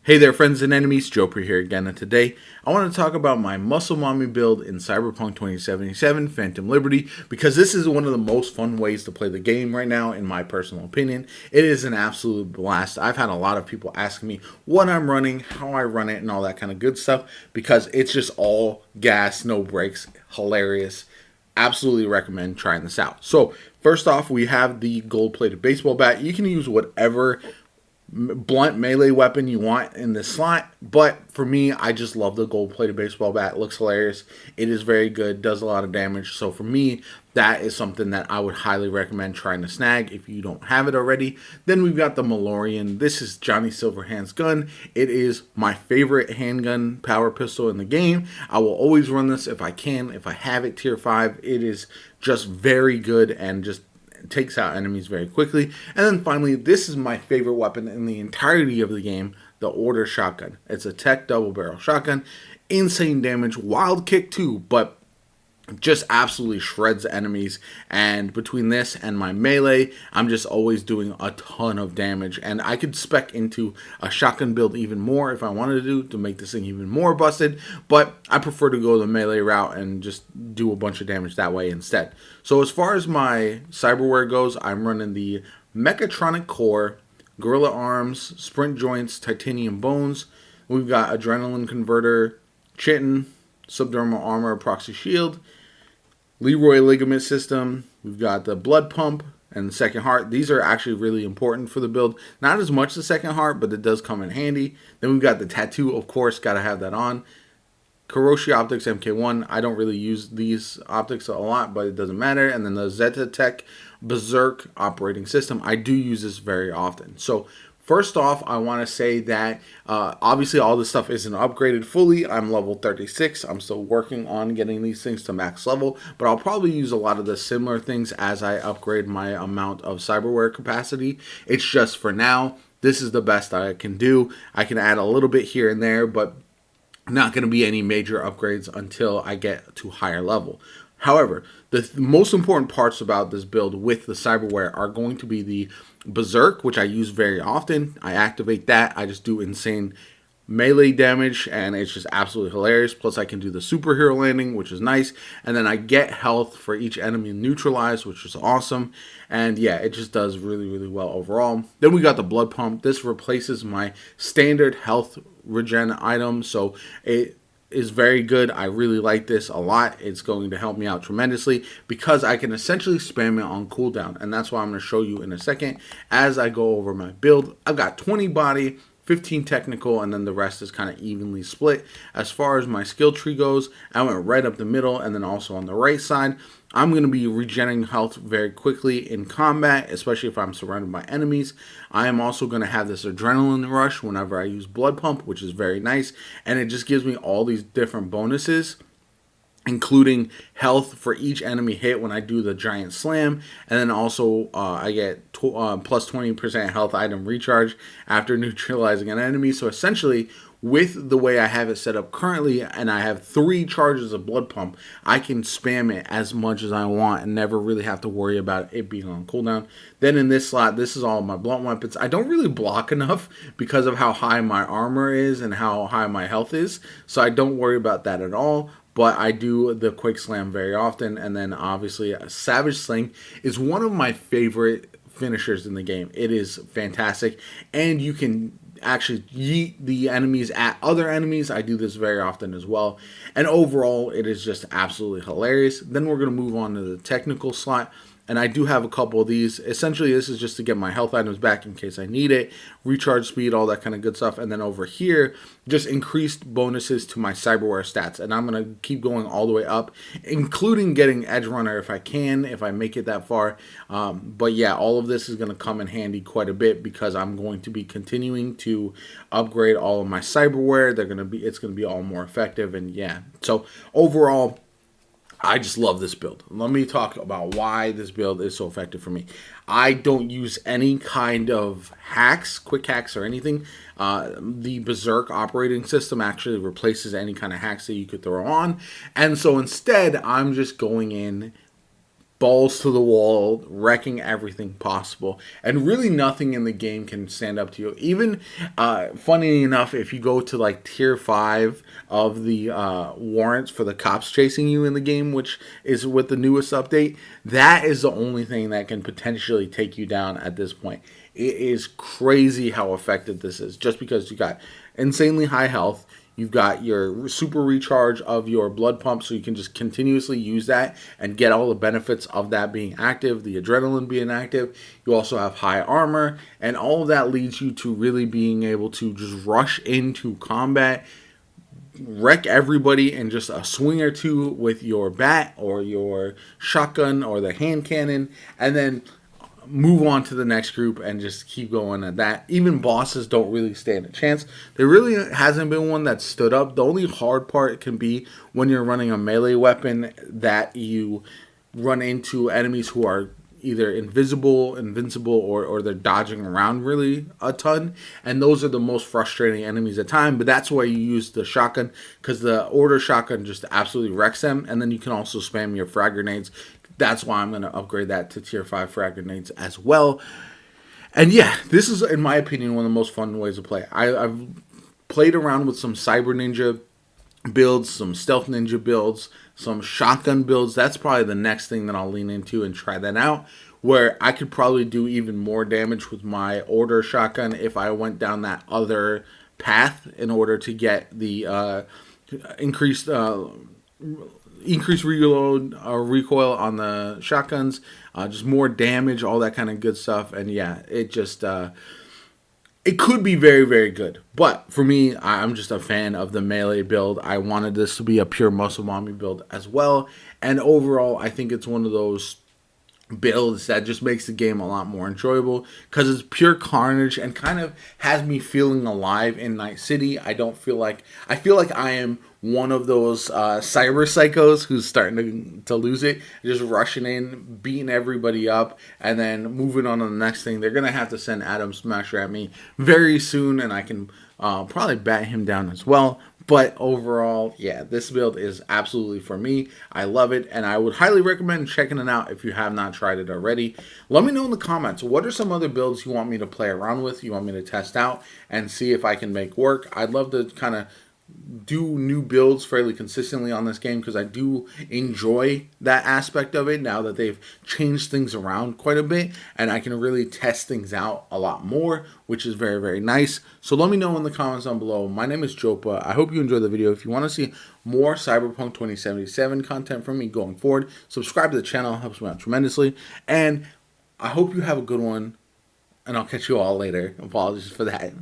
Hey there, friends and enemies. JoPaWrites here again, and today I want to talk about my Muscle Mommy build in Cyberpunk 2077 Phantom Liberty, because this is one of the most fun ways to play the game right now, in my personal opinion. It is an absolute blast. I've had a lot of people asking me what I'm running, how I run it, and all that kind of good stuff, because it's just all gas, no brakes, hilarious. Absolutely recommend trying this out. So, first off, we have the gold-plated baseball bat. You can use whatever blunt melee weapon you want in this slot, but for me, I just love the gold-plated baseball bat. It looks hilarious. It is very good, does a lot of damage. So for me, that is something that I would highly recommend trying to snag if you don't have it already. Then we've got the Malorian. This is Johnny Silverhand's gun. It is my favorite handgun power pistol in the game. I will always run this if I can. If I have it tier 5, it is just very good and just takes out enemies very quickly. And then finally, this is my favorite weapon in the entirety of the game, the Order shotgun. It's a tech double barrel shotgun. Insane damage, wild kick too, but just absolutely shreds enemies. And between this and my melee, I'm just always doing a ton of damage, and I could spec into a shotgun build even more if I wanted to make this thing even more busted, but I prefer to go the melee route and just do a bunch of damage that way instead. So as far as my cyberware goes, I'm running the mechatronic core, gorilla arms, sprint joints, titanium bones. We've got adrenaline converter, chitin, subdermal armor, proxy shield, Leroy ligament system. We've got the blood pump and the second heart. These are actually really important for the build. Not as much the second heart, but it does come in handy. Then we've got the tattoo, of course, got to have that on. Kuroshi Optics MK1. I don't really use these optics a lot, but it doesn't matter. And then the Zeta Tech Berserk operating system. I do use this very often. So first off, I want to say that obviously all this stuff isn't upgraded fully. I'm level 36. I'm still working on getting these things to max level, but I'll probably use a lot of the similar things as I upgrade my amount of cyberware capacity. It's just for now, this is the best I can do. I can add a little bit here and there, but not going to be any major upgrades until I get to higher level. However, the most important parts about this build with the cyberware are going to be the berserk, which I use very often. I activate that. I just do insane melee damage, and it's just absolutely hilarious. Plus, I can do the superhero landing, which is nice. And then I get health for each enemy neutralized, which is awesome. And yeah, it just does really, really well overall. Then we got the blood pump. This replaces my standard health regen item, so it is very good. I really like this a lot. It's going to help me out tremendously because I can essentially spam it on cooldown, and that's why I'm going to show you in a second as I go over my build. I've got 20 body, 15 technical, and then the rest is kind of evenly split. As far as my skill tree goes, I went right up the middle and then also on the right side. I'm going to be regenerating health very quickly in combat, especially if I'm surrounded by enemies. I am also going to have this adrenaline rush whenever I use blood pump, which is very nice, and it just gives me all these different bonuses, including health for each enemy hit when I do the giant slam, and then also I get plus 20% health item recharge after neutralizing an enemy. So essentially, with the way I have it set up currently, and I have 3 charges of blood pump, I can spam it as much as I want and never really have to worry about it being on cooldown. Then in this slot, this is all my blunt weapons. I don't really block enough because of how high my armor is and how high my health is, so I don't worry about that at all. But I do the quick slam very often, and then obviously a savage sling is one of my favorite finishers in the game. It is fantastic, and you can actually yeet the enemies at other enemies. I do this very often as well, and overall it is just absolutely hilarious. Then we're going to move on to the technical slot, and I do have a couple of these. Essentially, this is just to get my health items back in case I need it, recharge speed, all that kind of good stuff. And then over here, just increased bonuses to my cyberware stats, and I'm going to keep going all the way up, including getting edge runner if I can, if I make it that far. But yeah, all of this is going to come in handy quite a bit because I'm going to be continuing to upgrade all of my cyberware. It's going to be all more effective, and yeah. So overall, I just love this build. Let me talk about why this build is so effective for me. I don't use any kind of hacks, quick hacks or anything. The Berserk operating system actually replaces any kind of hacks that you could throw on. And so instead, I'm just going in balls to the wall, wrecking everything possible. And really nothing in the game can stand up to you. Even, funny enough, if you go to like tier 5 of the warrants for the cops chasing you in the game, which is with the newest update, that is the only thing that can potentially take you down at this point. It is crazy how effective this is, just because you got insanely high health. You've got your super recharge of your blood pump, so you can just continuously use that and get all the benefits of that being active, the adrenaline being active. You also have high armor, and all of that leads you to really being able to just rush into combat, wreck everybody in just a swing or two with your bat or your shotgun or the hand cannon, and then move on to the next group and just keep going at that. Even bosses don't really stand a chance. There really hasn't been one that stood up. The only hard part can be when you're running a melee weapon that you run into enemies who are either invisible, invincible, or they're dodging around really a ton. And those are the most frustrating enemies at time. But that's why you use the shotgun, because the order shotgun just absolutely wrecks them. And then you can also spam your frag grenades. That's why I'm going to upgrade that to tier 5 frag grenades as well. And yeah, this is, in my opinion, one of the most fun ways to play. I've played around with some Cyber Ninja builds, some Stealth Ninja builds, some shotgun builds. That's probably the next thing that I'll lean into and try that out, where I could probably do even more damage with my order shotgun if I went down that other path in order to get the increased reload or recoil on the shotguns, just more damage, all that kind of good stuff. And yeah, it just it could be very, very good. But for me, I'm just a fan of the melee build. I wanted this to be a pure muscle mommy build as well. And overall, I think it's one of those builds that just makes the game a lot more enjoyable, because it's pure carnage and kind of has me feeling alive in Night City. I feel like I am one of those cyber psychos who's starting to lose it, just rushing in, beating everybody up, and then moving on to the next thing. They're gonna have to send Adam Smasher at me very soon, and I can probably bat him down as well. But overall, yeah, this build is absolutely for me. I love it, and I would highly recommend checking it out if you have not tried it already. Let me know in the comments, what are some other builds you want me to play around with, you want me to test out, and see if I can make work. I'd love to kind of do new builds fairly consistently on this game, because I do enjoy that aspect of it now that they've changed things around quite a bit, and I can really test things out a lot more, which is very, very nice. So let me know in the comments down below. My name is Jopa. I hope you enjoyed the video. If you want to see more Cyberpunk 2077 content from me going forward, subscribe to the channel. It helps me out tremendously, and I hope you have a good one, and I'll catch you all later. Apologies for that.